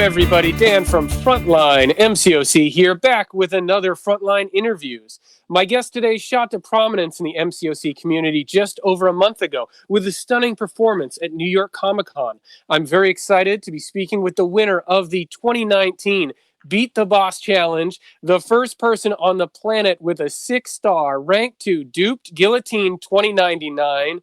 everybody. Dan from Frontline MCOC here, back with another Frontline Interviews. My guest today shot to prominence in the MCOC community just over a month ago with a stunning performance at New York Comic Con. I'm very excited to be speaking with the winner of the 2019 Beat the Boss Challenge, the first person on the planet with a 6-star rank 2 duped guillotine 2099.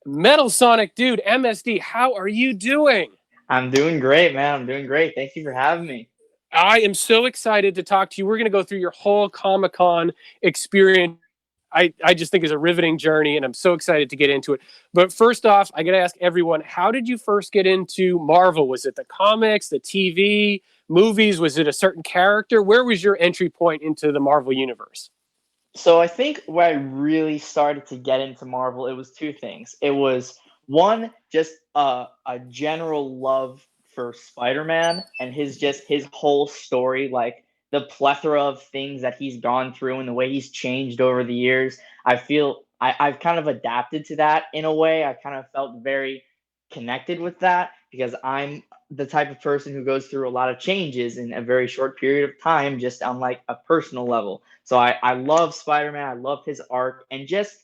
MetalSonicDude, MSD, how are you doing? I'm doing great, man. I'm doing great. Thank you for having me. I am so excited to talk to you. We're going to go through your whole Comic-Con experience. I just think it's a riveting journey, and I'm so excited to get into it. But first off, I got to ask everyone, how did you first get into Marvel? Was it the comics, the TV, movies? Was it a certain character? Where was your entry point into the Marvel universe? So I think where I really started to get into Marvel, it was two things. It was one, just a general love for Spider-Man and his whole story, like the plethora of things that he's gone through and the way he's changed over the years. I feel I've kind of adapted to that in a way. I kind of felt very connected with that because I'm the type of person who goes through a lot of changes in a very short period of time, just on like a personal level. So I love Spider-Man. I love his arc, and just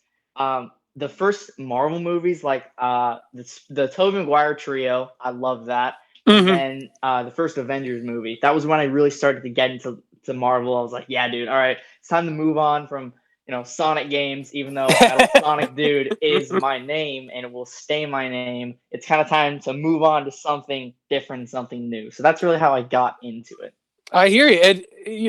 the first Marvel movies, like the Tobey Maguire trio. I love that. And then the first Avengers movie. That was when I really started to get into Marvel. I was like, yeah, dude, all right, it's time to move on from Sonic games, even though MetalSonicDude is my name and it will stay my name. It's kind of time to move on to something different, something new. So that's really how I got into it. I hear you. And,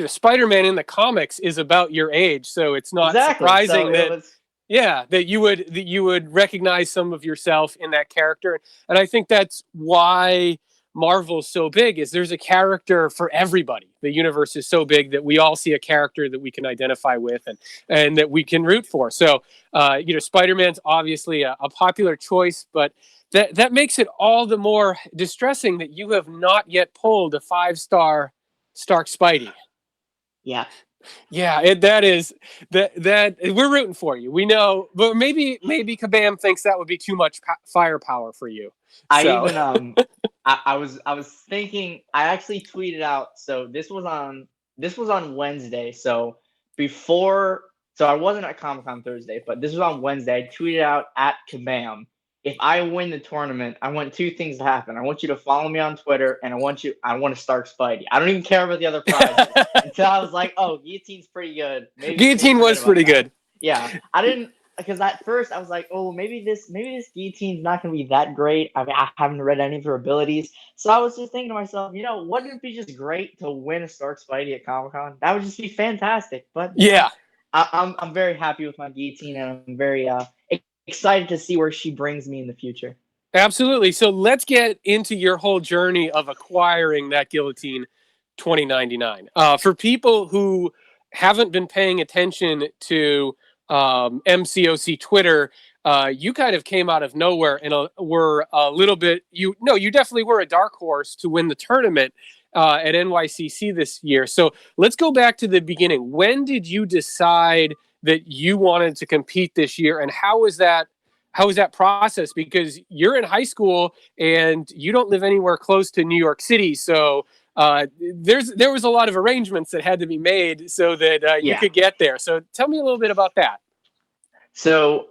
Spider-Man in the comics is about your age, so it's not surprising that you would recognize some of yourself in that character. And I think that's why Marvel's so big, is there's a character for everybody. The universe is so big that we all see a character that we can identify with and that we can root for. So, Spider-Man's obviously a popular choice, but that makes it all the more distressing that you have not yet pulled a 5-star Stark Spidey. Yeah. Yeah, that we're rooting for you. We know, but maybe Kabam thinks that would be too much firepower for you. I was thinking. I actually tweeted out. So this was on Wednesday. So I wasn't at Comic-Con Thursday, but this was on Wednesday. I tweeted out at Kabam, if I win the tournament, I want two things to happen. I want you to follow me on Twitter, and I want to start Spidey. I don't even care about the other prizes. Until I was like, oh, Guillotine's pretty good. Guillotine was pretty good. Yeah, I didn't, because at first I was like, oh, maybe this Guillotine's not going to be that great. I mean, I haven't read any of her abilities, so I was just thinking to myself, wouldn't it be just great to win a Stark Spidey at Comic-Con? That would just be fantastic. But yeah, I'm very happy with my Guillotine, and I'm very excited to see where she brings me in the future. Absolutely. So let's get into your whole journey of acquiring that Guillotine 2099. For people who haven't been paying attention to MCOC Twitter, you kind of came out of nowhere and were a little bit. You definitely were a dark horse to win the tournament at NYCC this year. So let's go back to the beginning. When did you decide that you wanted to compete this year, and how was that process? Because you're in high school and you don't live anywhere close to New York City, so there was a lot of arrangements that had to be made so that you could get there. So tell me a little bit about that. So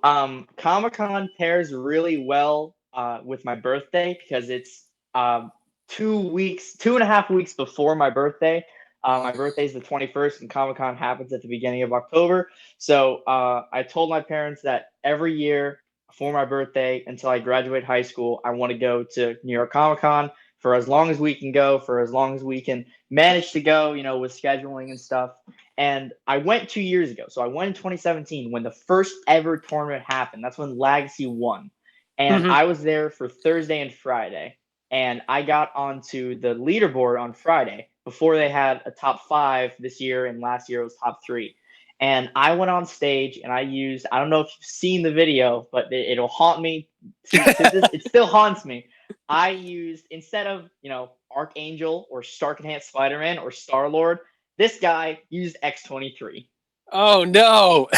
Comic-Con pairs really well with my birthday, because it's 2.5 weeks before my birthday. My birthday is the 21st, and Comic-Con happens at the beginning of October. So I told my parents that every year for my birthday until I graduate high school, I want to go to New York Comic-Con for as long as we can go, for as long as we can manage to go, with scheduling and stuff. And I went 2 years ago. So I went in 2017 when the first ever tournament happened. That's when Legacy won. And I was there for Thursday and Friday. And I got onto the leaderboard on Friday before they had a top 5 this year, and last year it was top 3. And I went on stage and I don't know if you've seen the video, but it'll haunt me. It still haunts me. I used, instead of, Archangel or Stark Enhanced Spider-Man or Star-Lord, this guy used X-23. Oh, no.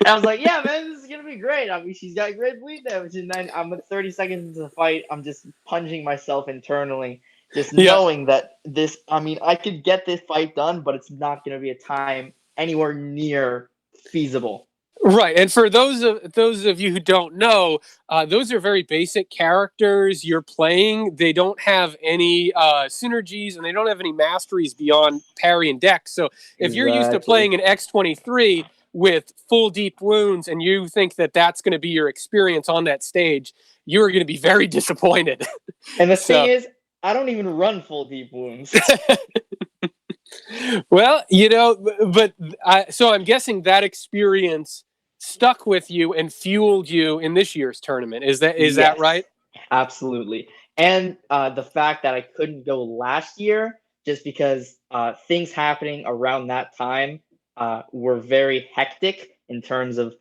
And I was like, yeah, man, this is going to be great. I mean, she's got great bleed damage. And then I'm at 30 seconds into the fight. I'm just punching myself internally. Just Yeah. knowing that this, I mean, I could get this fight done, but it's not going to be a time anywhere near feasible. Right, and for those of you who don't know, those are very basic characters you're playing. They don't have any synergies, and they don't have any masteries beyond parry and dex. So if you're used to Exactly. playing an X-23 with full deep wounds, and you think that that's going to be your experience on that stage, you're going to be very disappointed. And the thing So, is, I don't even run full deep wounds. well, but so I'm guessing that experience stuck with you and fueled you in this year's tournament. Is that right? Yes, absolutely. And the fact that I couldn't go last year just because things happening around that time were very hectic in terms of,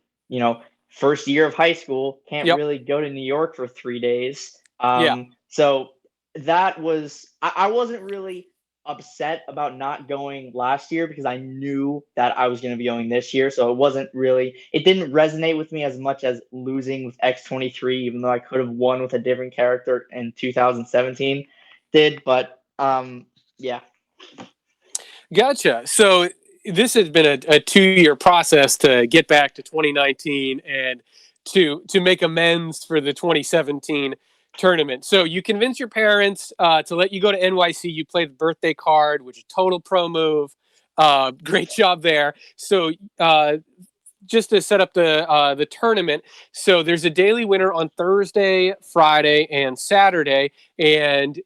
first year of high school, can't Yep. really go to New York for 3 days. Yeah. So that was, I wasn't really upset about not going last year because I knew that I was going to be going this year. So it didn't resonate with me as much as losing with X-23, even though I could have won with a different character in 2017 did. But yeah. Gotcha. So this has been a 2-year process to get back to 2019 and to make amends for the 2017 tournament. So you convince your parents to let you go to NYC. You play the birthday card, which is a total pro move. Great job there. So just to set up the tournament, so there's a daily winner on Thursday, Friday, and Saturday, and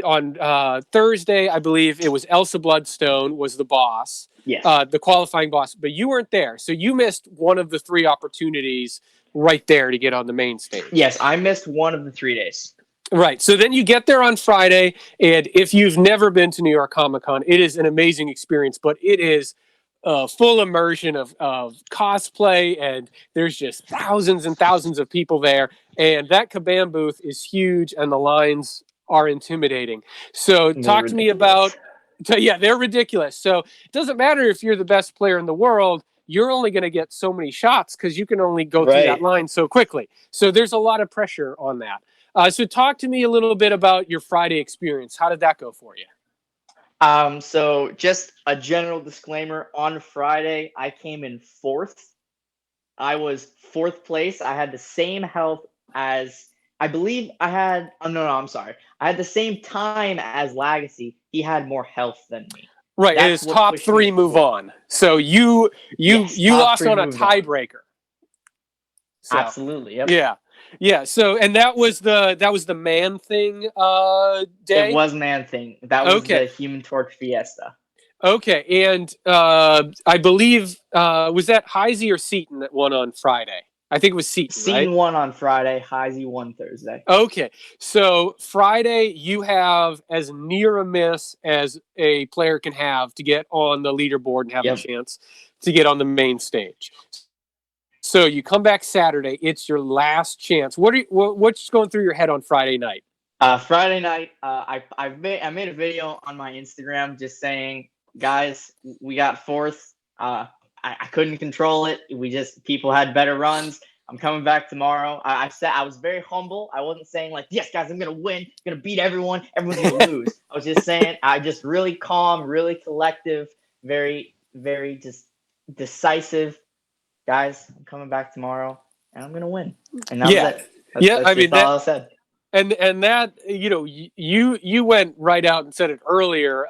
on Thursday, I believe it was Elsa Bloodstone was the boss, Yes. the qualifying boss, but you weren't there, so you missed one of the 3 opportunities right there to get on the main stage. Yes, I missed one of the 3 days. Right. So then you get there on Friday, and if you've never been to New York Comic Con, it is an amazing experience, but it is full immersion of cosplay, and there's just thousands and thousands of people there. And that Kabam booth is huge, and the lines are intimidating. So They're talk to me ridiculous. about, yeah, they're ridiculous. So it doesn't matter if you're the best player in the world. You're only going to get so many shots because you can only go through that Right. line so quickly. So there's a lot of pressure on that. So talk to me a little bit about your Friday experience. How did that go for you? So just a general disclaimer, on Friday, I came in 4th. I was 4th place. I had the same health as, I believe I had, oh no, I'm sorry. I had the same time as Legacy. He had more health than me. Right, it That's is what top pushed me 3 to move 4th. on. So you Yes, top lost 3 on a moved on. tiebreaker. So Absolutely, yep. yeah. So and that was the man thing It day. was Man Thing. That was Okay, the Human Torch Fiesta. okay, and I believe was that Heisey or Seaton that won on Friday? I think it was Seaton, right? Seaton won on Friday. Heisey won Thursday. Okay, so Friday you have as near a miss as a player can have to get on the leaderboard and have a Yep. chance to get on the main stage. So you come back Saturday; it's your last chance. What's going through your head on Friday night? Friday night, I made a video on my Instagram just saying, guys, we got 4th. I couldn't control it. People had better runs. I'm coming back tomorrow. I said I was very humble. I wasn't saying like, yes, guys, I'm gonna win, gonna beat everyone. Everyone's gonna lose. I was just saying, I just really calm, really collective, very, very just decisive. Guys, I'm coming back tomorrow, and I'm gonna win. And that was Yeah, it. yeah. That's I mean just that, all I said. and that you went right out and said it earlier.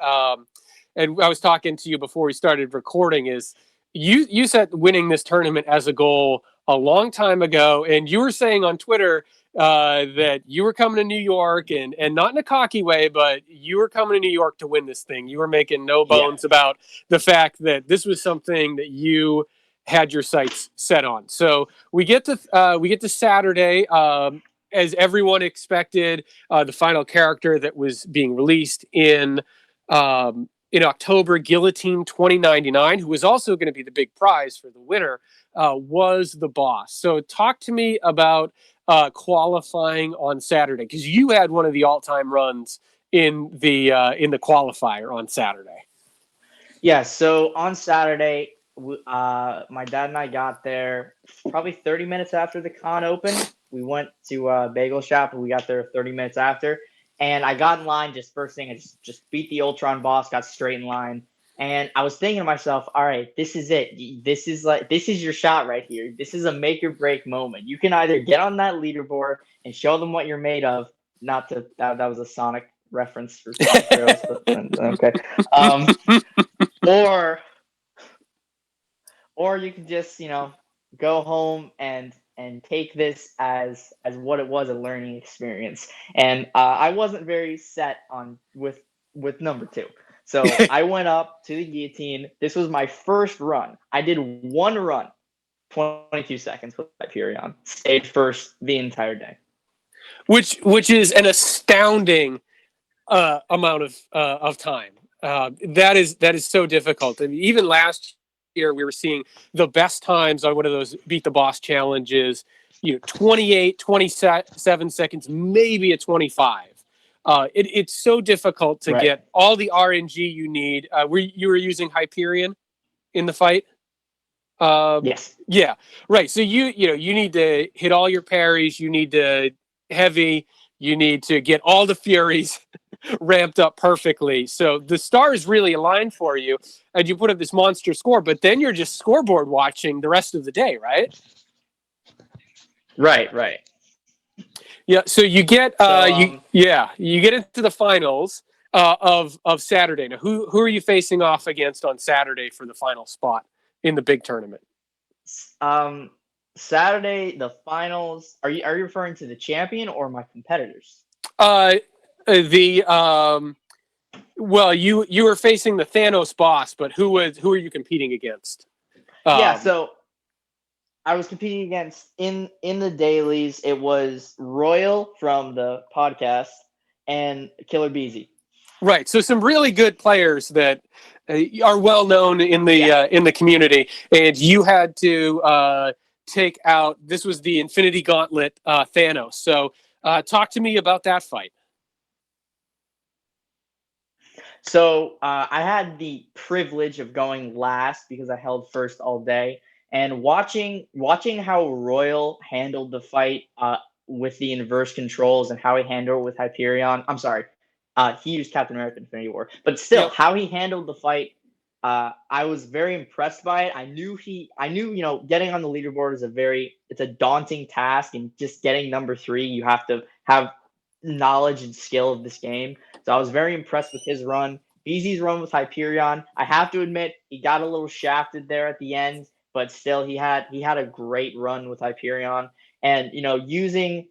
And I was talking to you before we started recording. Is you set winning this tournament as a goal a long time ago, and you were saying on Twitter that you were coming to New York, and not in a cocky way, but you were coming to New York to win this thing. You were making no Yeah. bones about the fact that this was something that you had your sights set on. So we get to Saturday. As everyone expected, the final character that was being released in October, Guillotine 2099, who was also going to be the big prize for the winner, was the boss. So talk to me about qualifying on Saturday, because you had one of the all-time runs in the qualifier on Saturday. Yeah, so on Saturday, my dad and I got there probably 30 minutes after the con opened. We went to a bagel shop and we got there 30 minutes after. And I got in line just first thing. I just beat the Ultron boss, got straight in line. And I was thinking to myself, all right, this is it. This is your shot right here. This is a make or break moment. You can either get on that leaderboard and show them what you're made of. Not to that was a Sonic reference for Sonic Bros, but okay. Or you can just go home and take this as what it was, a learning experience. And I wasn't very set on with number 2. So I went up to the guillotine. This was my first run. I did one run, 22 seconds with Hyperion. Stayed first the entire day. Which is an astounding amount of time. That is so difficult. I mean, even last year we were seeing the best times on one of those beat the boss challenges, 28, 27 seconds, maybe a 25. It's so difficult to get all the RNG you need. You were using Hyperion in the fight? Yes. Yeah, right. So you need to hit all your parries. You need to heavy. You need to get all the furies ramped up perfectly. So the stars really align for you, and you put up this monster score. But then you're just scoreboard watching the rest of the day, right? Right. Yeah. So you get you get into the finals of Saturday. Now, who are you facing off against on Saturday for the final spot in the big tournament? Saturday, the finals. Are you referring to the champion or my competitors? Well, you were facing the Thanos boss, but who are you competing against? So I was competing against in the dailies. It was Royal from the podcast and Killer Beezy. Right. So some really good players that are well known in the community, and you had to take out. This was the Infinity Gauntlet Thanos. So talk to me about that fight. So I had the privilege of going last because I held first all day, and watching how Royal handled the fight with the inverse controls and how he handled it with Hyperion. I'm sorry, he used Captain America Infinity War, but still, how he handled the fight, I was very impressed by it. I knew getting on the leaderboard is it's a daunting task, and just getting number 3, you have to have knowledge and skill of this game. So I was very impressed with his run. Beezy's run with Hyperion, I have to admit, he got a little shafted there at the end, but still he had a great run with Hyperion. And using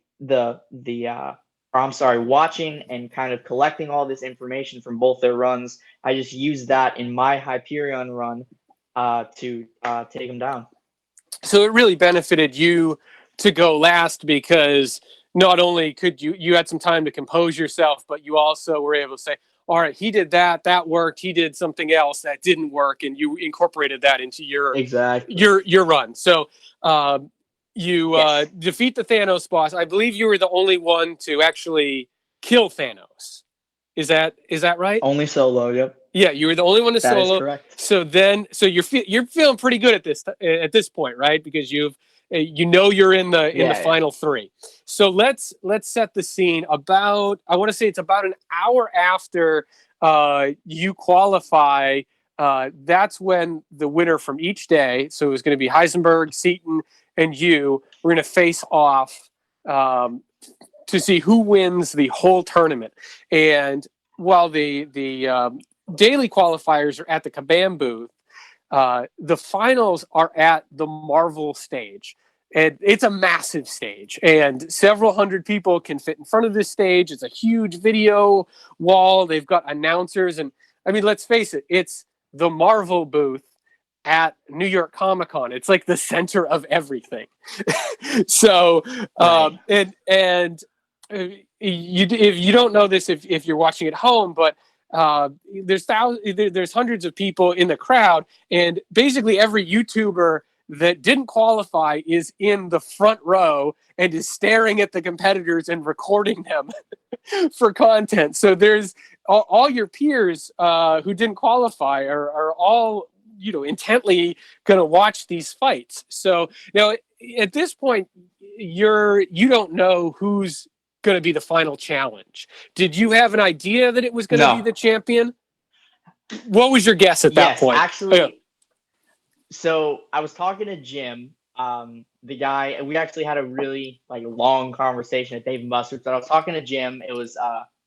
watching and kind of collecting all this information from both their runs, I just used that in my Hyperion run to take him down. So it really benefited you to go last, because not only could you had some time to compose yourself, but you also were able to say, all right, he did that worked. He did something else that didn't work, and you incorporated that into your run. So you defeat the Thanos boss. I believe you were the only one to actually kill Thanos. Is that right? Only solo, yep. Yeah, you were the only one to solo. That is correct. So you're feeling pretty good at this point, right? Because you're in the final 3. So let's set the scene. I want to say it's about an hour after you qualify. That's when the winner from each day. So it was going to be Heisenberg, Seaton, and you. We're going to face off to see who wins the whole tournament. And while the daily qualifiers are at the Kabam booth, the finals are at the Marvel stage. And it's a massive stage, and several hundred people can fit in front of this stage. It's a huge video wall. They've got announcers. And I mean, let's face it, it's the Marvel booth at New York Comic Con. It's like the center of everything. So, if you don't know this, if you're watching at home, but there's hundreds of people in the crowd, and basically every YouTuber that didn't qualify is in the front row and is staring at the competitors and recording them for content. So there's all your peers who didn't qualify are all intently going to watch these fights. So now at this point, you don't know who's going to be the final challenge. Did you have an idea that it was going to be No. the champion? What was your guess at that Yes, point? actually. So I was talking to Jim, the guy, and we actually had a really long conversation at Dave and Buster's. But I was talking to Jim. It was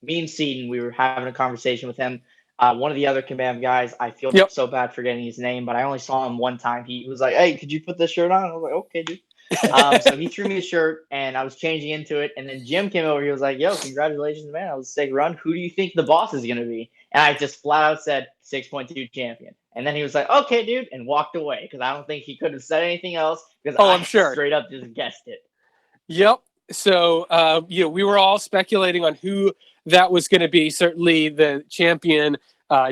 me and Seaton. We were having a conversation with him. One of the other Kabam guys, I feel so bad forgetting his name, but I only saw him one time. He was like, "Hey, could you put this shirt on?" I was like, "Okay, dude." So he threw me a shirt, and I was changing into it. And then Jim came over. He was like, "Yo, congratulations, man! That was a sick run. Who do you think the boss is gonna be?" And I just flat out said 6.2 champion. And then he was like, "Okay, dude," and walked away because I don't think he could have said anything else because I'm sure. Straight up just guessed it. Yep. So, we were all speculating on who that was going to be. Certainly, the champion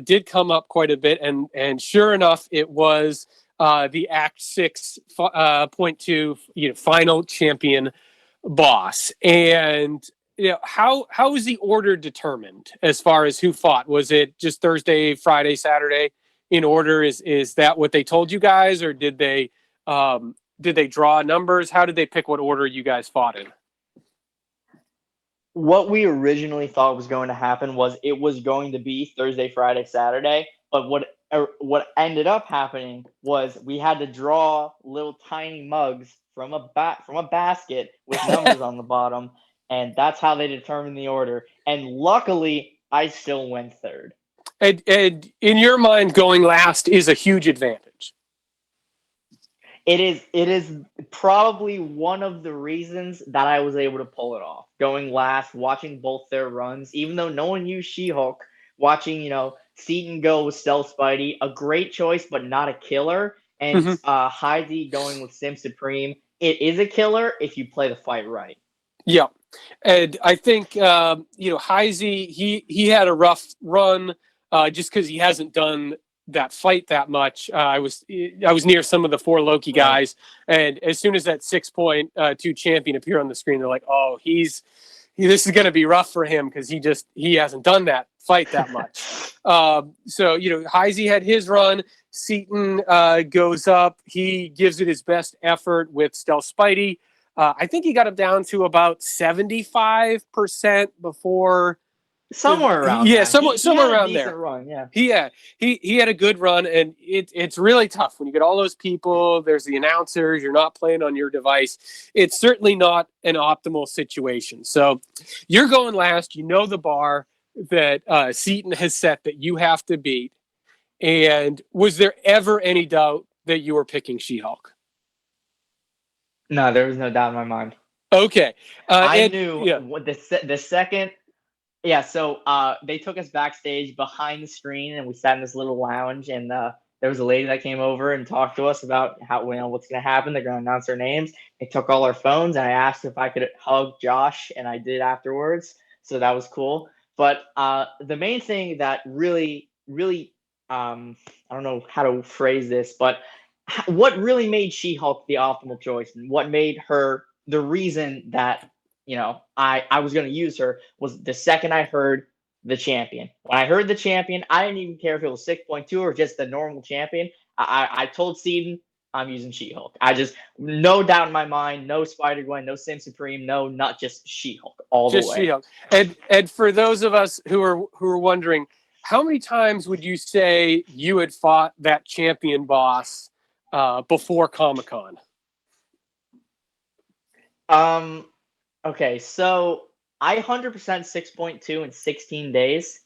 did come up quite a bit, and sure enough, it was the Act 6.2 final champion boss. And how was the order determined as far as who fought? Was it just Thursday, Friday, Saturday in order? Is that what they told you guys, or did they draw numbers? How did they pick what order you guys fought in? What we originally thought was going to happen was it was going to be Thursday, Friday, Saturday. But what ended up happening was we had to draw little tiny mugs from a basket with numbers on the bottom, and that's how they determined the order. And luckily, I still went third. And in your mind, going last is a huge advantage. It is probably one of the reasons that I was able to pull it off. Going last, watching both their runs, even though no one used She-Hulk, watching, Seaton go with Stealth Spidey, a great choice, but not a killer. And Heidi going with Sim Supreme. It is a killer if you play the fight right. Yeah. And I think, Heisey, he had a rough run just because he hasn't done that fight that much. I was near some of the 4 Loki guys, and as soon as that 6.2 champion appeared on the screen, they're like, "Oh, this is going to be rough for him because he hasn't done that fight that much." So Heisey had his run. Seaton goes up. He gives it his best effort with Stealth Spidey. I think he got him down to about 75% before. Somewhere around somewhere around there. Run, yeah. He had a good run, and it's really tough when you get all those people. There's the announcers. You're not playing on your device. It's certainly not an optimal situation. So you're going last. You know the bar that Seaton has set that you have to beat. And was there ever any doubt that you were picking She-Hulk? No, there was no doubt in my mind. Okay, I knew the second. Yeah, so they took us backstage behind the screen, and we sat in this little lounge, and there was a lady that came over and talked to us about what's going to happen. They're going to announce our names. They took all our phones, and I asked if I could hug Josh, and I did afterwards. So that was cool. But the main thing that really, really, I don't know how to phrase this, but what really made She-Hulk the optimal choice, and what made her the reason that I was going to use her was the second I heard the champion. When I heard the champion, I didn't even care if it was 6.2 or just the normal champion. I told Seaton I'm using She-Hulk. No doubt in my mind, no Spider-Gwen, no Sim Supreme, no, not just She-Hulk all the way. Just She-Hulk. And for those of us who are wondering, how many times would you say you had fought that champion boss before Comic-Con? Okay, so I 100% 6.2 in 16 days.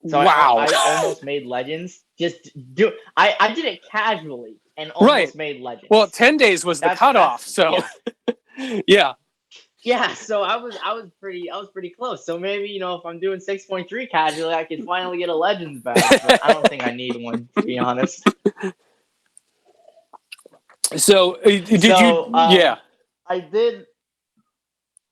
So wow. I almost made Legends. I did it casually and almost made Legends. Well, 10 days was the cutoff. So yeah. Yeah, so I was pretty close. So maybe, if I'm doing 6.3 casually, I could finally get a Legends badge. But I don't think I need one, to be honest. So yeah.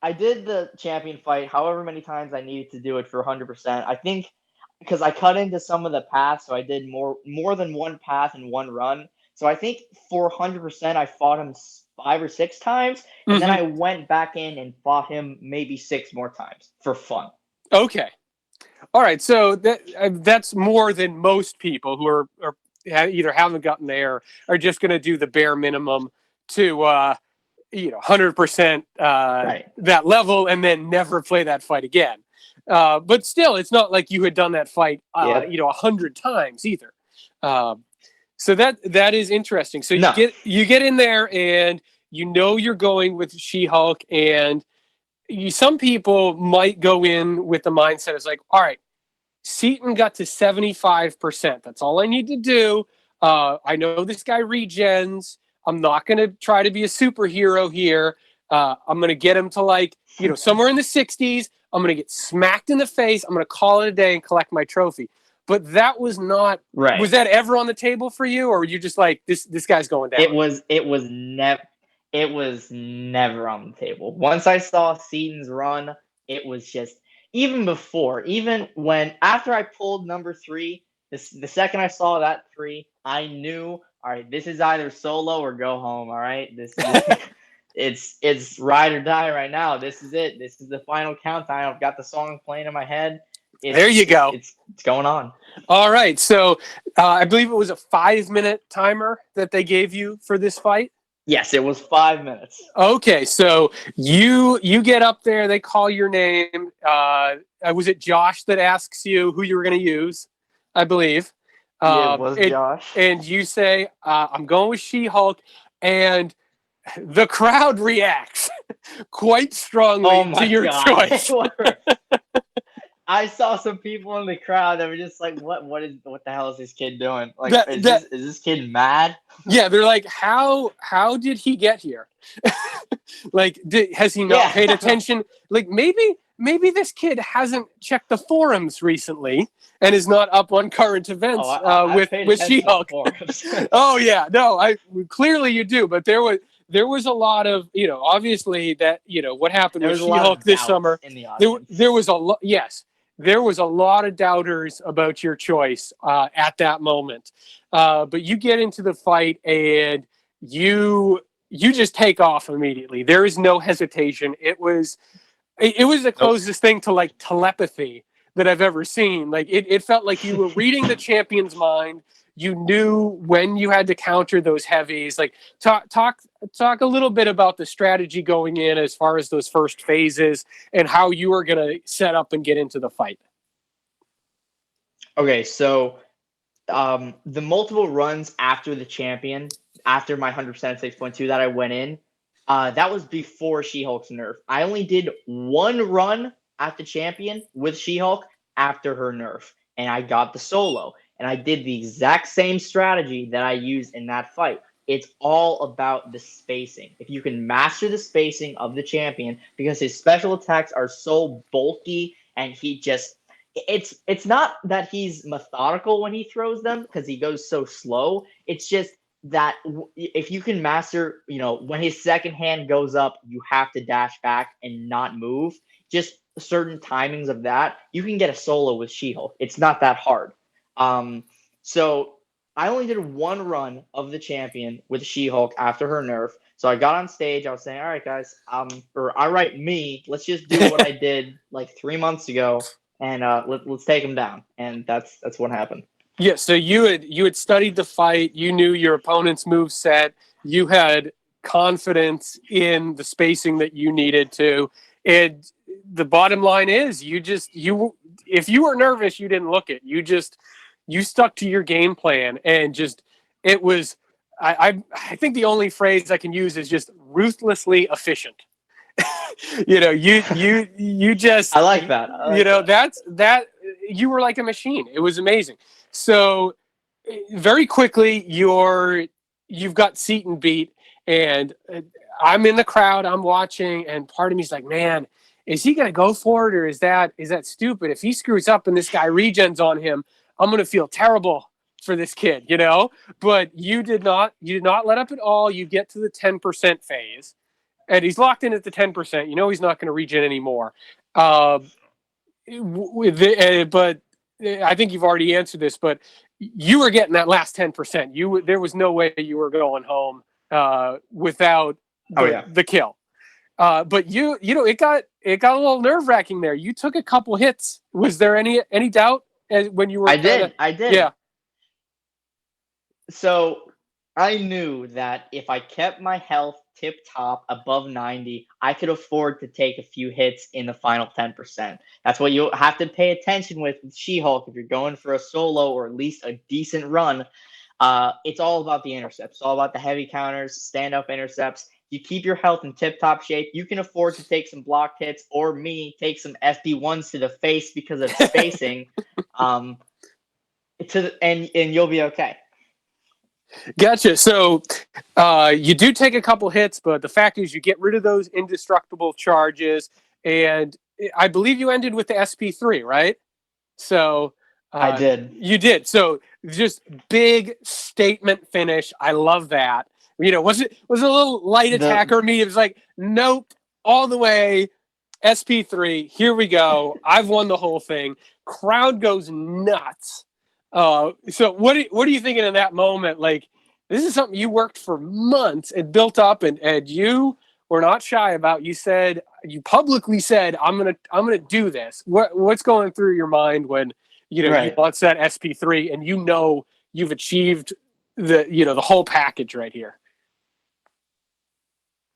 I did the champion fight however many times I needed to do it for 100%. I think because I cut into some of the paths, so I did more than one path in one run. So I think for 100%, I fought him 5 or 6 times, and then I went back in and fought him maybe 6 more times for fun. Okay. All right. So that's more than most people who are either haven't gotten there or just going to do the bare minimum to 100% that level and then never play that fight again. But still, it's not like you had done that fight, 100 times either. So that is interesting. So you get in there and you're going with She-Hulk, and some people might go in with the mindset is like, all right, Seaton got to 75%. That's all I need to do. I know this guy regens. I'm not going to try to be a superhero here. I'm going to get him to somewhere in the 60s. I'm going to get smacked in the face. I'm going to call it a day and collect my trophy. But that was not right. Was that ever on the table for you, or were you just like, this guy's going down? It was never on the table. Once I saw Seaton's run, it was just, after I pulled number 3, the second I saw that 3, I knew, all right, this is either solo or go home. All right, it's ride or die right now. This is it. This is the final countdown. I've got the song playing in my head. There you go. It's going on. All right. So I believe it was a 5-minute timer that they gave you for this fight. Yes, it was 5 minutes. Okay. So you get up there. They call your name. Was it Josh that asks you who you were going to use? I believe. It was Josh. And you say, I'm going with She-Hulk. And the crowd reacts quite strongly to your choice. I saw some people in the crowd that were just like, what the hell is this kid doing? Like, is this kid mad? Yeah, they're like, how did he get here? Like, has he not paid attention? Like, maybe this kid hasn't checked the forums recently and is not up on current events with She-Hulk. Oh yeah, no, clearly you do, but there was a lot of, obviously that, what happened with She-Hulk this summer. There was a lot. Yes. There was a lot of doubters about your choice at that moment. But you get into the fight and you just take off immediately. There is no hesitation. It was the closest thing to like telepathy that I've ever seen. Like it felt like you were reading the champion's mind. You knew when you had to counter those heavies. Like talk a little bit about the strategy going in as far as those first phases and how you were going to set up and get into the fight. Okay, so the multiple runs after the champion, after my 100% 6.2 that I went in, that was before She-Hulk's nerf. I only did one run at the champion with She-Hulk after her nerf, and I got the solo. And I did the exact same strategy that I used in that fight. It's all about the spacing. If you can master the spacing of the champion, because his special attacks are so bulky and it's not that he's methodical when he throws them because he goes so slow. It's just that if you can master, when his second hand goes up, you have to dash back and not move. Just certain timings of that, you can get a solo with She-Hulk. It's not that hard. So I only did one run of the champion with She-Hulk after her nerf. So I got on stage. I was saying, all right, guys, let's just do what I did like 3 months ago, and let's take him down. And that's what happened. Yeah. So you had studied the fight. You knew your opponent's move set. You had confidence in the spacing that you needed to. And the bottom line is, if you were nervous, you didn't look it. You stuck to your game plan, and it was, I think the only phrase I can use is just ruthlessly efficient. You just, I like that. That you were like a machine. It was amazing. So very quickly you've got Seaton beat, and I'm in the crowd, I'm watching, and part of me is like, man, is he going to go for it, or is that stupid? If he screws up and this guy regens on him, I'm going to feel terrible for this kid, But you did not let up at all. You get to the 10% phase, and he's locked in at the 10%. He's not going to regen anymore. But I think you've already answered this, but you were getting that last 10%. There was no way you were going home without the kill. But it got a little nerve-wracking there. You took a couple hits. Was there any doubt when you were? I did. Yeah. So, I knew that if I kept my health tip top above 90, I could afford to take a few hits in the final 10%. That's what you have to pay attention with She-Hulk if you're going for a solo or at least a decent run. It's all about the intercepts. It's all about the heavy counters, stand-up intercepts. You keep your health in tip-top shape. You can afford to take some blocked hits, or take some FD1s to the face because of spacing. And you'll be okay. Gotcha. So you do take a couple hits, but the fact is you get rid of those indestructible charges, and I believe you ended with the SP3, right? So I did. You did. So just big statement finish. I love that. Was it a little light attacker me? It was like, nope, all the way. SP3, here we go. I've won the whole thing. Crowd goes nuts. So what are you thinking in that moment? Like, this is something you worked for months and built up, and you were not shy about. You publicly said, I'm gonna do this. What's going through your mind when you launch that SP3 and you've achieved the whole package right here?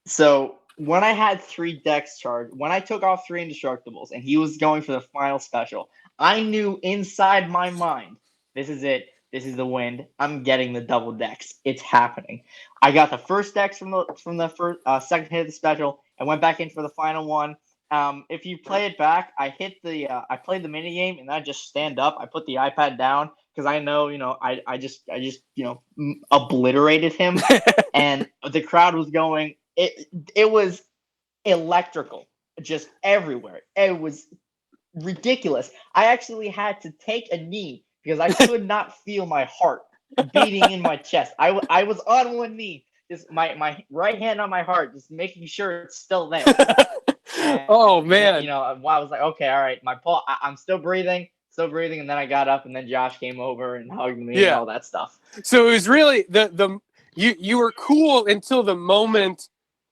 So when I had 3 decks charged, when I took off 3 indestructibles and he was going for the final special, I knew inside my mind, this is it. This is the wind. I'm getting the double decks. It's happening. I got the first decks from the first second hit of the special and went back in for the final one. If you play it back, I played the mini game and I just stand up. I put the iPad down because I know, I just obliterated him, and the crowd was going. It was electrical, just everywhere. It was ridiculous. I actually had to take a knee because I could not feel my heart beating in my chest. I was on one knee, just my right hand on my heart, just making sure it's still there. And, oh man! I was like, okay, all right, I'm still breathing, and then I got up, and then Josh came over and hugged me and all that stuff. So it was really you were cool until the moment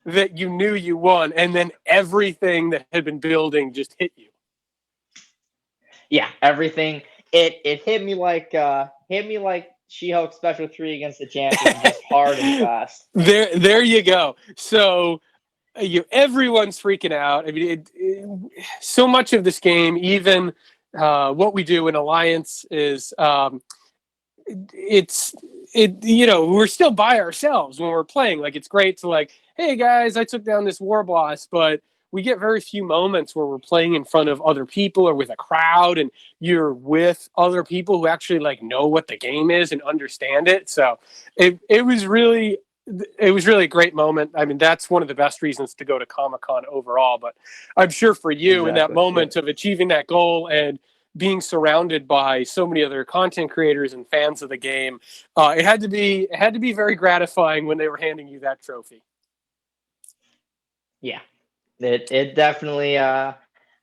that you knew you won, and then everything that had been building just hit you. Yeah, everything. It hit me like She-Hulk Special 3 against the champion, just hard and fast. There you go. So everyone's freaking out. I mean, so much of this game, even what we do in Alliance, is we're still by ourselves when we're playing. Like, it's great to like, hey guys, I took down this war boss, but we get very few moments where we're playing in front of other people or with a crowd, and you're with other people who actually like know what the game is and understand it. So it was really a great moment. I mean, that's one of the best reasons to go to Comic-Con overall. But I'm sure for you, in that moment of achieving that goal and being surrounded by so many other content creators and fans of the game, it had to be very gratifying when they were handing you that trophy. Yeah, it definitely. I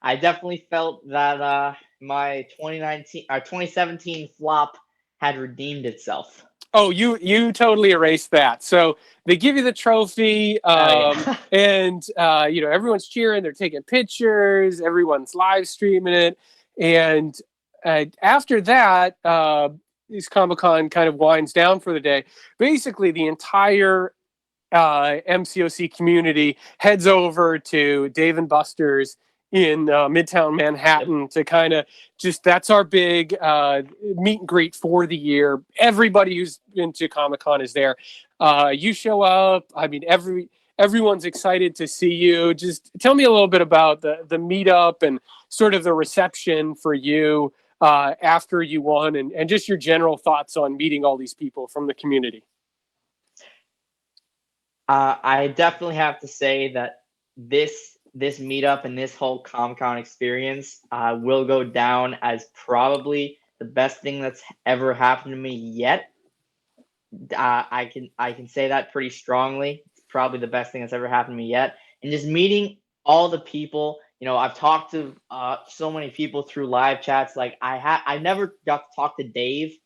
definitely felt that my 2017 flop had redeemed itself. Oh, you totally erased that. So they give you the trophy, and everyone's cheering. They're taking pictures. Everyone's live streaming it, and after that, this Comic-Con kind of winds down for the day. Basically, the entire MCOC community heads over to Dave and Buster's in Midtown Manhattan to kind of that's our big meet and greet for the year. Everybody who's been to Comic-Con is there. You show up. I mean, everyone's excited to see you. Just tell me a little bit about the meetup and sort of the reception for you after you won, and just your general thoughts on meeting all these people from the community. I definitely have to say that this meetup and this whole Comic-Con experience will go down as probably the best thing that's ever happened to me yet. I can say that pretty strongly. It's probably the best thing that's ever happened to me yet. And just meeting all the people, I've talked to so many people through live chats. Like I never got to talk to Dave,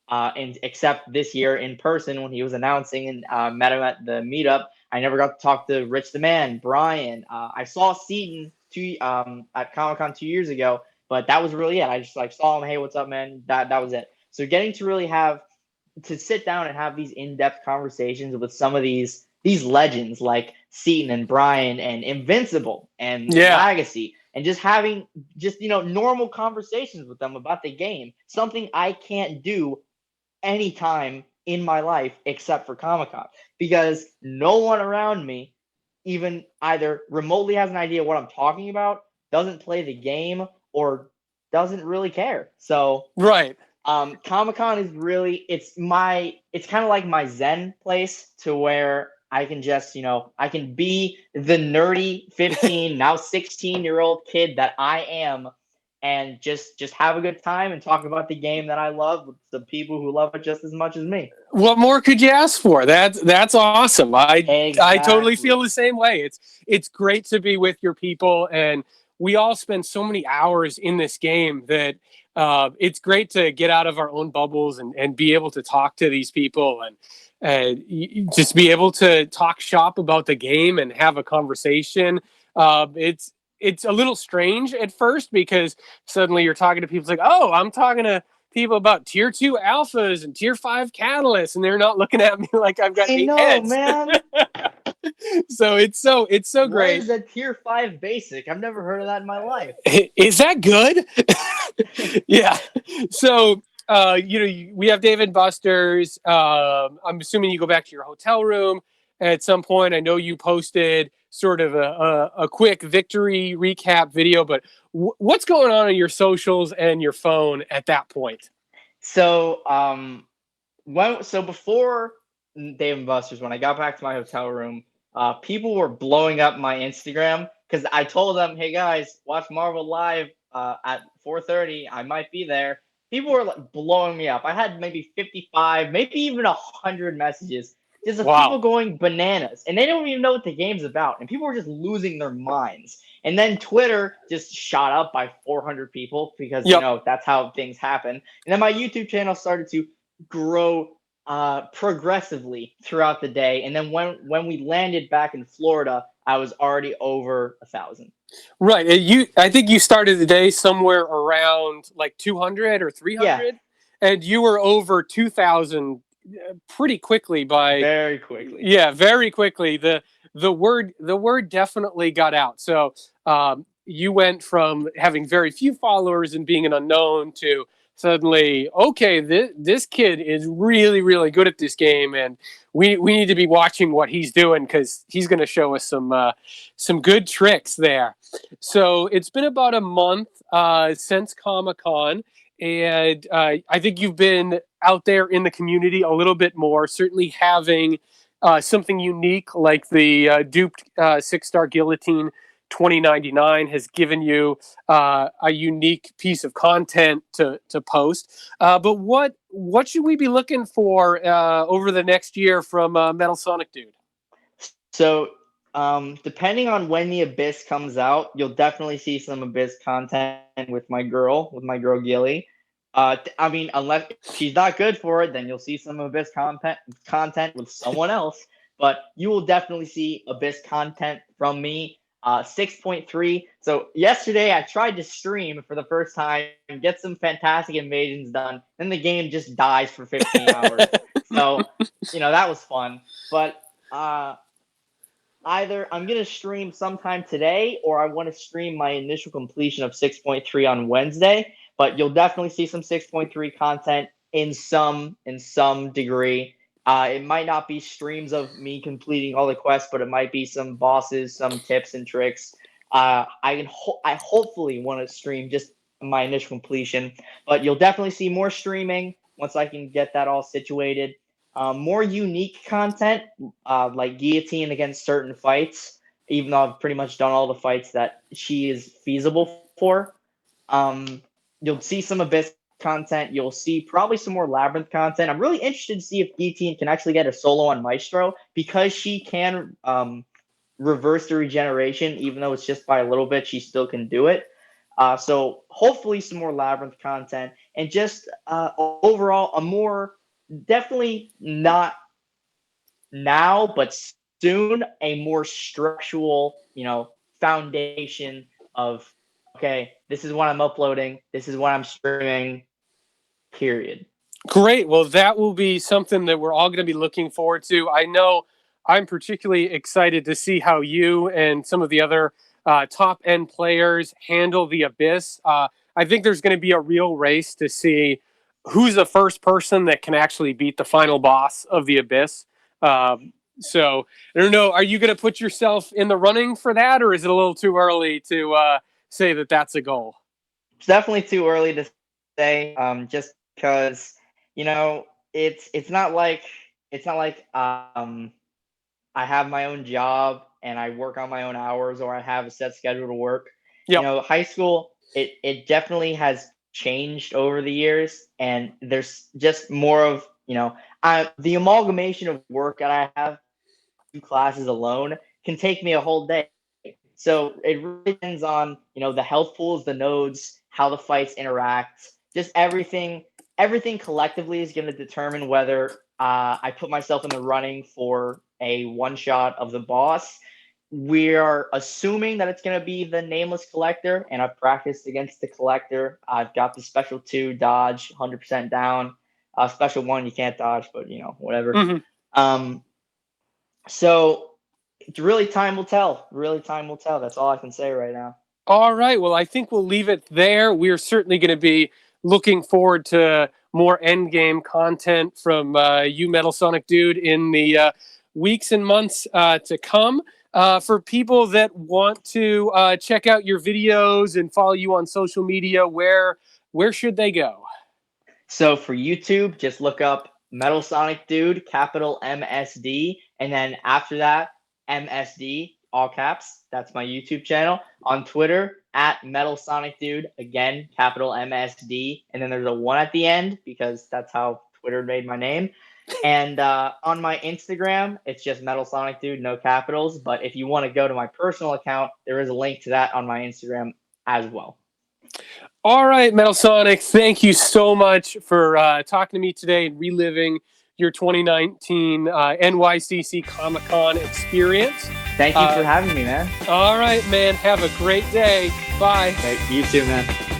and except this year in person when he was announcing, and met him at the meetup. I never got to talk to Rich the Man, Brian. I saw Seaton at Comic-Con 2 years ago, but that was really it. I just saw him. Hey, what's up, man? That was it. So getting to really have to sit down and have these in-depth conversations with some of these legends like Seton and Brian and Invincible and Yeah. Legacy, and just having normal conversations with them about the game, something I can't do anytime in my life except for Comic-Con, because no one around me even either remotely has an idea what I'm talking about, doesn't play the game, or doesn't really care. So Right. Comic-Con is really, it's kind of like my Zen place, to where I can just, I can be the nerdy 15, now 16-year-old kid that I am, and just have a good time and talk about the game that I love with the people who love it just as much as me. What more could you ask for? That's awesome. I totally feel Exactly. the same way. It's great to be with your people, and we all spend so many hours in this game that it's great to get out of our own bubbles and be able to talk to these people and just be able to talk shop about the game and have a conversation. It's a little strange at first, because suddenly you're talking to people, it's like, oh, I'm talking to people about tier 2 alphas and tier 5 catalysts, and they're not looking at me like I've got I 8 know, heads. man. So it's so What great. is a tier 5 basic? I've never heard of that in my life. Is that good? Yeah. So we have David Buster's. I'm assuming you go back to your hotel room at some point. I know you posted sort of a quick victory recap video, but what's going on your socials and your phone at that point? So, before Dave and Buster's, when I got back to my hotel room, people were blowing up my Instagram because I told them, "Hey guys, watch Marvel live at 4:30. I might be there." People were like blowing me up. I had maybe 55, maybe even 100 messages just of people Wow. going bananas, and they don't even know what the game's about, and people were just losing their minds. And then Twitter just shot up by 400 people because Yep. that's how things happen. And then my YouTube channel started to grow progressively throughout the day, and then when we landed back in Florida, I was already over 1,000. Right. I think you started the day somewhere around like 200 or Yeah, 300, and you were over 2,000 pretty quickly by very quickly. yeah, very quickly. The word definitely got out. So you went from having very few followers and being an unknown to suddenly, okay, this kid is really, really good at this game, and we need to be watching what he's doing, because he's going to show us some good tricks there. So it's been about a month since Comic-Con, and I think you've been out there in the community a little bit more, certainly having something unique like the duped 6-star guillotine 2099 has given you a unique piece of content to post. But what should we be looking for over the next year from MetalSonicDude? So, depending on when the Abyss comes out, you'll definitely see some Abyss content with my girl Gilly. I mean, unless she's not good for it, then you'll see some Abyss content with someone else. But you will definitely see Abyss content from me. 6.3. So yesterday I tried to stream for the first time, get some fantastic invasions done. Then the game just dies for 15 hours. So that was fun. But either I'm going to stream sometime today, or I want to stream my initial completion of 6.3 on Wednesday. But you'll definitely see some 6.3 content in some degree. It might not be streams of me completing all the quests, but it might be some bosses, some tips and tricks. I hopefully want to stream just my initial completion, but you'll definitely see more streaming once I can get that all situated. More unique content, like guillotine against certain fights, even though I've pretty much done all the fights that she is feasible for. You'll see some Abyss content. You'll see probably some more Labyrinth content. I'm really interested to see if guillotine can actually get a solo on Maestro, because she can reverse the regeneration, even though it's just by a little bit, she still can do it. So hopefully some more Labyrinth content, and just overall a more, definitely not now, but soon, a more structural, foundation of, okay, this is what I'm uploading, this is what I'm streaming, period. Great. Well, that will be something that we're all going to be looking forward to. I know I'm particularly excited to see how you and some of the other top end players handle the Abyss. I think there's going to be a real race to see who's the first person that can actually beat the final boss of the Abyss. So I don't know. Are you going to put yourself in the running for that, or is it a little too early to say that that's a goal? It's definitely too early to say, just because it's not like I have my own job and I work on my own hours or I have a set schedule to work. Yep. High school, it definitely has changed over the years, and there's just more of, the amalgamation of work that I have, 2 classes alone, can take me a whole day. So it really depends on, the health pools, the nodes, how the fights interact, just everything. Everything collectively is going to determine whether I put myself in the running for a one shot of the boss. We are assuming that it's going to be the nameless collector, and I've practiced against the collector. I've got the special 2 dodge, 100% down. Special 1 you can't dodge, but whatever. Mm-hmm. So it's really time will tell. Really time will tell. That's all I can say right now. All right. Well, I think we'll leave it there. We're certainly going to be looking forward to more endgame content from you, MetalSonicDude, in the weeks and months to come. For people that want to check out your videos and follow you on social media, where should they go? So for YouTube, just look up MetalSonicDude, capital MSD, and then after that, MSD, all caps. That's my YouTube channel. On Twitter, at MetalSonicDude, again, capital MSD, and then there's a 1 at the end because that's how Twitter made my name. And on my Instagram, it's just MetalSonicDude, no capitals. But if you want to go to my personal account, there is a link to that on my Instagram as well. All right, MetalSonic, thank you so much for talking to me today and reliving your 2019 NYCC Comic-Con experience. Thank you for having me, man. All right, man. Have a great day. Bye. You too, man.